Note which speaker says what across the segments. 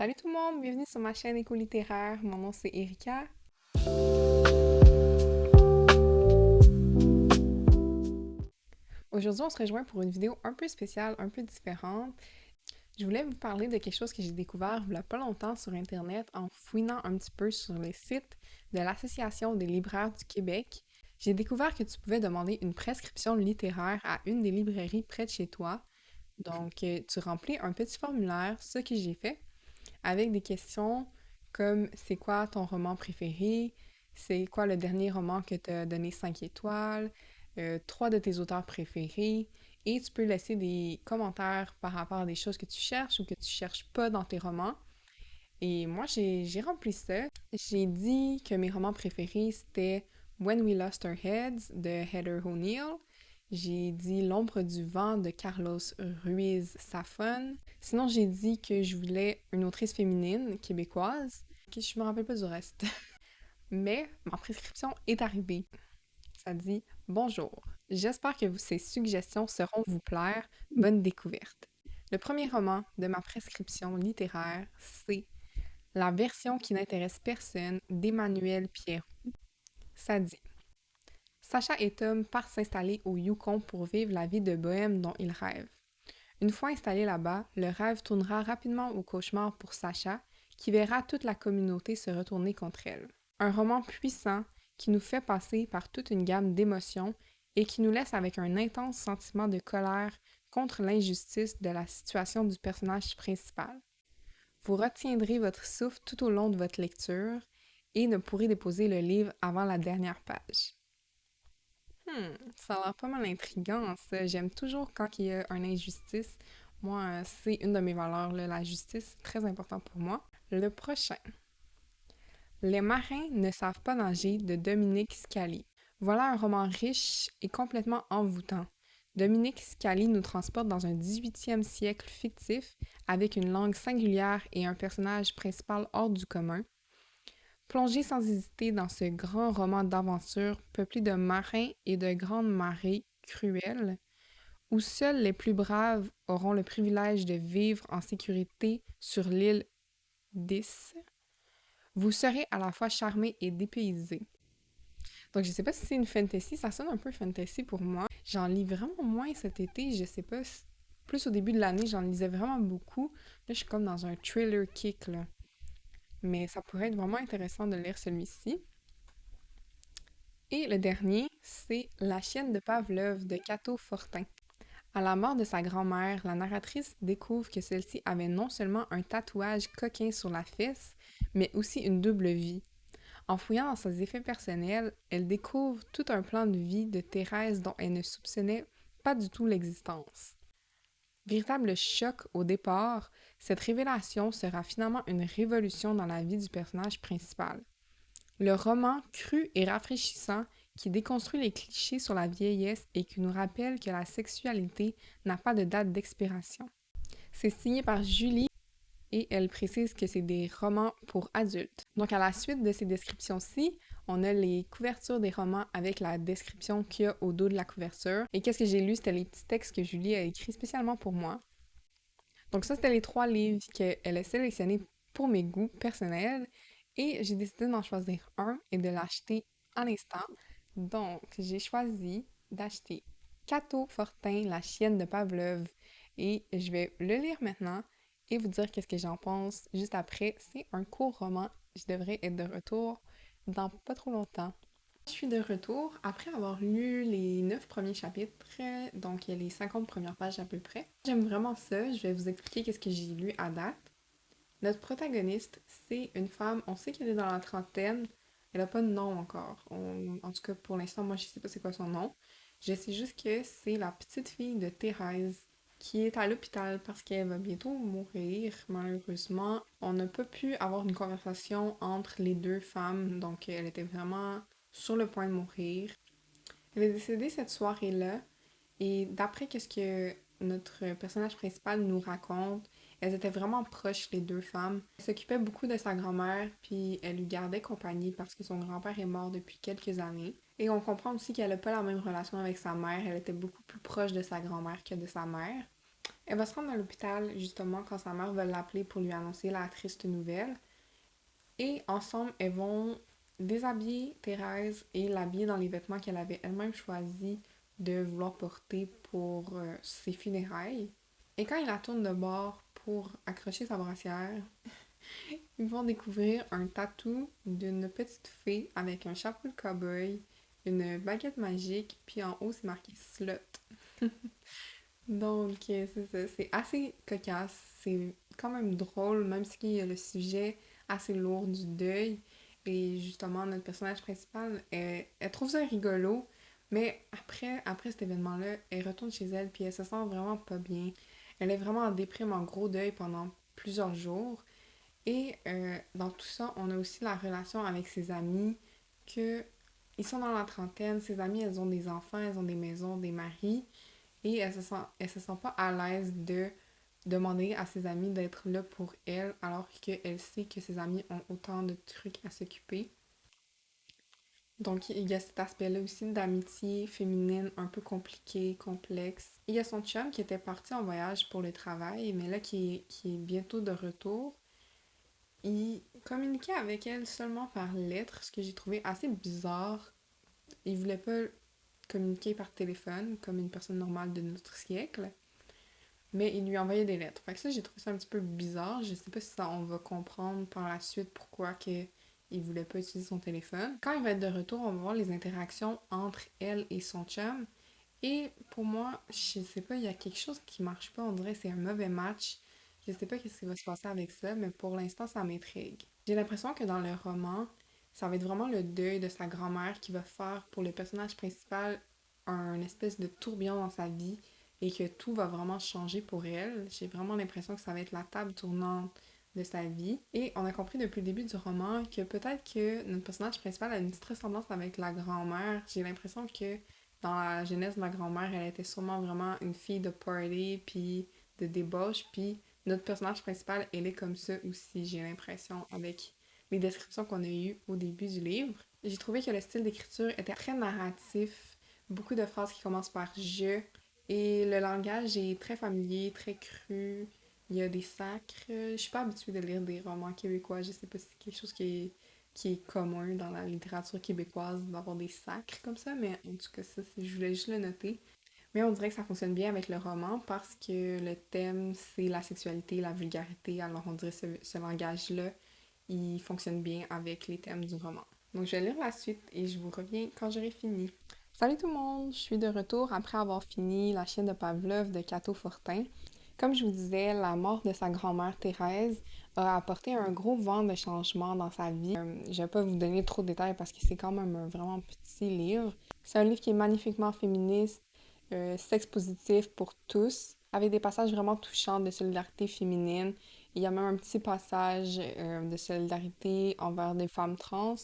Speaker 1: Salut tout le monde, bienvenue sur ma chaîne éco-littéraire. Mon nom c'est Erika. Aujourd'hui, on se rejoint pour une vidéo un peu spéciale, un peu différente. Je voulais vous parler de quelque chose que j'ai découvert il y a pas longtemps sur Internet en fouinant un petit peu sur le site de l'Association des libraires du Québec. J'ai découvert que tu pouvais demander une prescription littéraire à une des librairies près de chez toi. Donc, tu remplis un petit formulaire, ce que j'ai fait, avec des questions comme c'est quoi ton roman préféré, c'est quoi le dernier roman que tu as donné 5 étoiles, trois de tes auteurs préférés, et tu peux laisser des commentaires par rapport à des choses que tu cherches ou que tu cherches pas dans tes romans. Et moi, j'ai rempli ça. J'ai dit que mes romans préférés, c'était When We Lost Our Heads de Heather O'Neill. J'ai dit L'ombre du vent de Carlos Ruiz Zafón. Sinon, j'ai dit que je voulais une autrice féminine québécoise. Que je me rappelle pas du reste. Mais ma prescription est arrivée. Ça dit Bonjour. J'espère que ces suggestions seront vous plaire. Bonne découverte. Le premier roman de ma prescription littéraire, c'est La version qui n'intéresse personne d'Emmanuel Pierroux. Ça dit Sacha et Tom partent s'installer au Yukon pour vivre la vie de bohème dont ils rêvent. Une fois installés là-bas, le rêve tournera rapidement au cauchemar pour Sacha, qui verra toute la communauté se retourner contre elle. Un roman puissant qui nous fait passer par toute une gamme d'émotions et qui nous laisse avec un intense sentiment de colère contre l'injustice de la situation du personnage principal. Vous retiendrez votre souffle tout au long de votre lecture et ne pourrez déposer le livre avant la dernière page. Ça a l'air pas mal intriguant, ça. J'aime toujours quand il y a une injustice. Moi, c'est une de mes valeurs, là, la justice, c'est très important pour moi. Le prochain. Les marins ne savent pas nager de Dominique Scali. Voilà un roman riche et complètement envoûtant. Dominique Scali nous transporte dans un 18e siècle fictif avec une langue singulière et un personnage principal hors du commun. Plongez sans hésiter dans ce grand roman d'aventure peuplé de marins et de grandes marées cruelles, où seuls les plus braves auront le privilège de vivre en sécurité sur l'île d'Is. Vous serez à la fois charmé et dépaysé. Donc je sais pas si c'est une fantasy, ça sonne un peu fantasy pour moi. J'en lis vraiment moins cet été, je sais pas, plus au début de l'année, j'en lisais vraiment beaucoup. Là, je suis comme dans un thriller kick, là. Mais ça pourrait être vraiment intéressant de lire celui-ci. Et le dernier, c'est La chienne de Pavlov de Cato Fortin. À la mort de sa grand-mère, la narratrice découvre que celle-ci avait non seulement un tatouage coquin sur la fesse, mais aussi une double vie. En fouillant dans ses effets personnels, elle découvre tout un plan de vie de Thérèse dont elle ne soupçonnait pas du tout l'existence. Véritable choc au départ, cette révélation sera finalement une révolution dans la vie du personnage principal. Le roman cru et rafraîchissant qui déconstruit les clichés sur la vieillesse et qui nous rappelle que la sexualité n'a pas de date d'expiration. C'est signé par Julie et elle précise que c'est des romans pour adultes. Donc à la suite de ces descriptions-ci, on a les couvertures des romans avec la description qu'il y a au dos de la couverture. Et qu'est-ce que j'ai lu? C'était les petits textes que Julie a écrits spécialement pour moi. Donc ça, c'était les 3 livres qu'elle a sélectionnés pour mes goûts personnels. Et j'ai décidé d'en choisir un et de l'acheter à l'instant. Donc, j'ai choisi d'acheter Cato Fortin, La chienne de Pavlov. Et je vais le lire maintenant et vous dire qu'est-ce que j'en pense juste après. C'est un court roman. Je devrais être de retour dans pas trop longtemps. Je suis de retour après avoir lu les 9 premiers chapitres, donc il y a les 50 premières pages à peu près. J'aime vraiment ça, je vais vous expliquer qu'est-ce que j'ai lu à date. Notre protagoniste, c'est une femme, on sait qu'elle est dans la trentaine, elle a pas de nom encore. En tout cas, pour l'instant, moi je sais pas c'est quoi son nom. Je sais juste que c'est la petite fille de Thérèse qui est à l'hôpital parce qu'elle va bientôt mourir, malheureusement. On n'a pas pu avoir une conversation entre les deux femmes, donc elle était vraiment sur le point de mourir. Elle est décédée cette soirée-là, et d'après ce que notre personnage principal nous raconte, elles étaient vraiment proches, les deux femmes. Elle s'occupait beaucoup de sa grand-mère, puis elle lui gardait compagnie parce que son grand-père est mort depuis quelques années. Et on comprend aussi qu'elle n'a pas la même relation avec sa mère, elle était beaucoup plus proche de sa grand-mère que de sa mère. Elle va se rendre à l'hôpital justement quand sa mère va l'appeler pour lui annoncer la triste nouvelle. Et ensemble, elles vont déshabiller Thérèse et l'habiller dans les vêtements qu'elle avait elle-même choisi de vouloir porter pour ses funérailles. Et quand il la tourne de bord pour accrocher sa brassière, ils vont découvrir un tatou d'une petite fée avec un chapeau de cow-boy, une baguette magique, puis en haut c'est marqué Slut. Donc, c'est ça, c'est assez cocasse, c'est quand même drôle, même si le sujet assez lourd du deuil. Et justement, notre personnage principal, elle trouve ça rigolo, mais après cet événement-là, elle retourne chez elle, puis elle se sent vraiment pas bien. Elle est vraiment en déprime, en gros deuil pendant plusieurs jours. Et dans tout ça, on a aussi la relation avec ses amis, que ils sont dans la trentaine, ses amis, elles ont des enfants, elles ont des maisons, des maris, et elle se sent pas à l'aise de demander à ses amis d'être là pour elle, alors qu'elle sait que ses amis ont autant de trucs à s'occuper. Donc, il y a cet aspect-là aussi d'amitié féminine un peu compliqué, complexe. Il y a son chum qui était parti en voyage pour le travail, mais là qui est bientôt de retour. Il communiquait avec elle seulement par lettres, ce que j'ai trouvé assez bizarre. Il voulait pas communiquer par téléphone, comme une personne normale de notre siècle, mais il lui envoyait des lettres. Fait que ça, j'ai trouvé ça un petit peu bizarre. Je sais pas si ça, on va comprendre par la suite pourquoi il voulait pas utiliser son téléphone. Quand il va être de retour, on va voir les interactions entre elle et son chum. Et pour moi, je sais pas, il y a quelque chose qui marche pas. On dirait que c'est un mauvais match. Je sais pas qu'est-ce qui va se passer avec ça, mais pour l'instant, ça m'intrigue. J'ai l'impression que dans le roman, ça va être vraiment le deuil de sa grand-mère qui va faire pour le personnage principal un espèce de tourbillon dans sa vie et que tout va vraiment changer pour elle. J'ai vraiment l'impression que ça va être la table tournante de sa vie. Et on a compris depuis le début du roman que peut-être que notre personnage principal a une petite ressemblance avec la grand-mère. J'ai l'impression que dans la jeunesse de ma grand-mère, elle était sûrement vraiment une fille de party, puis de débauche, puis notre personnage principal, elle est comme ça aussi, j'ai l'impression, avec les descriptions qu'on a eues au début du livre. J'ai trouvé que le style d'écriture était très narratif, beaucoup de phrases qui commencent par je, et le langage est très familier, très cru. Il y a des sacres. Je suis pas habituée de lire des romans québécois. Je sais pas si c'est quelque chose qui est commun dans la littérature québécoise d'avoir des sacres comme ça, mais en tout cas, ça, je voulais juste le noter. Mais on dirait que ça fonctionne bien avec le roman parce que le thème, c'est la sexualité, la vulgarité. Alors on dirait que ce langage-là, il fonctionne bien avec les thèmes du roman. Donc je vais lire la suite et je vous reviens quand j'aurai fini. Salut tout le monde! Je suis de retour après avoir fini La chienne de Pavlov de Cato Fortin. Comme je vous disais, la mort de sa grand-mère Thérèse a apporté un gros vent de changement dans sa vie. Je ne vais pas vous donner trop de détails parce que c'est quand même un vraiment petit livre. C'est un livre qui est magnifiquement féministe, sexe positif pour tous, avec des passages vraiment touchants de solidarité féminine. Il y a même un petit passage de solidarité envers des femmes trans,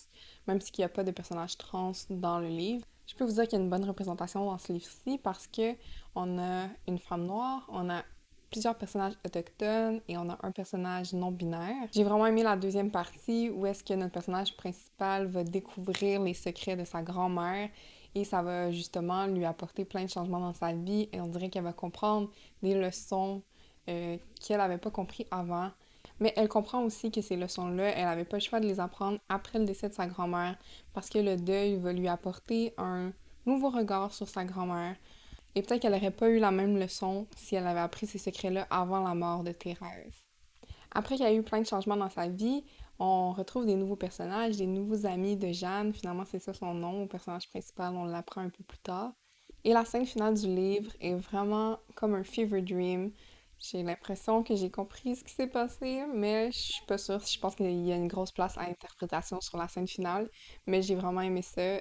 Speaker 1: même s'il n'y a pas de personnages trans dans le livre. Je peux vous dire qu'il y a une bonne représentation dans ce livre-ci parce que on a une femme noire, on a plusieurs personnages autochtones et on a un personnage non-binaire. J'ai vraiment aimé la deuxième partie où est-ce que notre personnage principal va découvrir les secrets de sa grand-mère et ça va justement lui apporter plein de changements dans sa vie et on dirait qu'elle va comprendre des leçons qu'elle n'avait pas compris avant. Mais elle comprend aussi que ces leçons-là, elle n'avait pas le choix de les apprendre après le décès de sa grand-mère parce que le deuil va lui apporter un nouveau regard sur sa grand-mère. Et peut-être qu'elle n'aurait pas eu la même leçon si elle avait appris ces secrets-là avant la mort de Thérèse. Après qu'il y a eu plein de changements dans sa vie, on retrouve des nouveaux personnages, des nouveaux amis de Jeanne. Finalement, c'est ça son nom, au personnage principal, on l'apprend un peu plus tard. Et la scène finale du livre est vraiment comme un fever dream. J'ai l'impression que j'ai compris ce qui s'est passé, mais je suis pas sûre. Je pense qu'il y a une grosse place à interprétation sur la scène finale, mais j'ai vraiment aimé ça.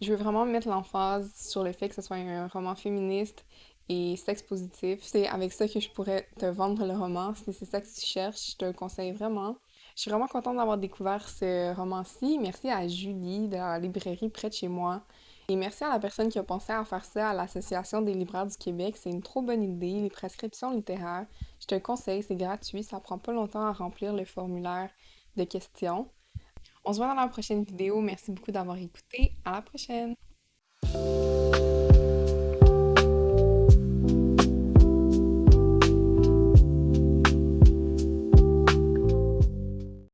Speaker 1: Je veux vraiment mettre l'emphase sur le fait que ce soit un roman féministe et sexe positif. C'est avec ça que je pourrais te vendre le roman. Si c'est ça que tu cherches, je te le conseille vraiment. Je suis vraiment contente d'avoir découvert ce roman-ci. Merci à Julie de la librairie près de chez moi. Et merci à la personne qui a pensé à faire ça à l'Association des libraires du Québec. C'est une trop bonne idée. Les prescriptions littéraires, je te le conseille, c'est gratuit. Ça prend pas longtemps à remplir le formulaire de questions. On se voit dans la prochaine vidéo. Merci beaucoup d'avoir écouté. À la prochaine!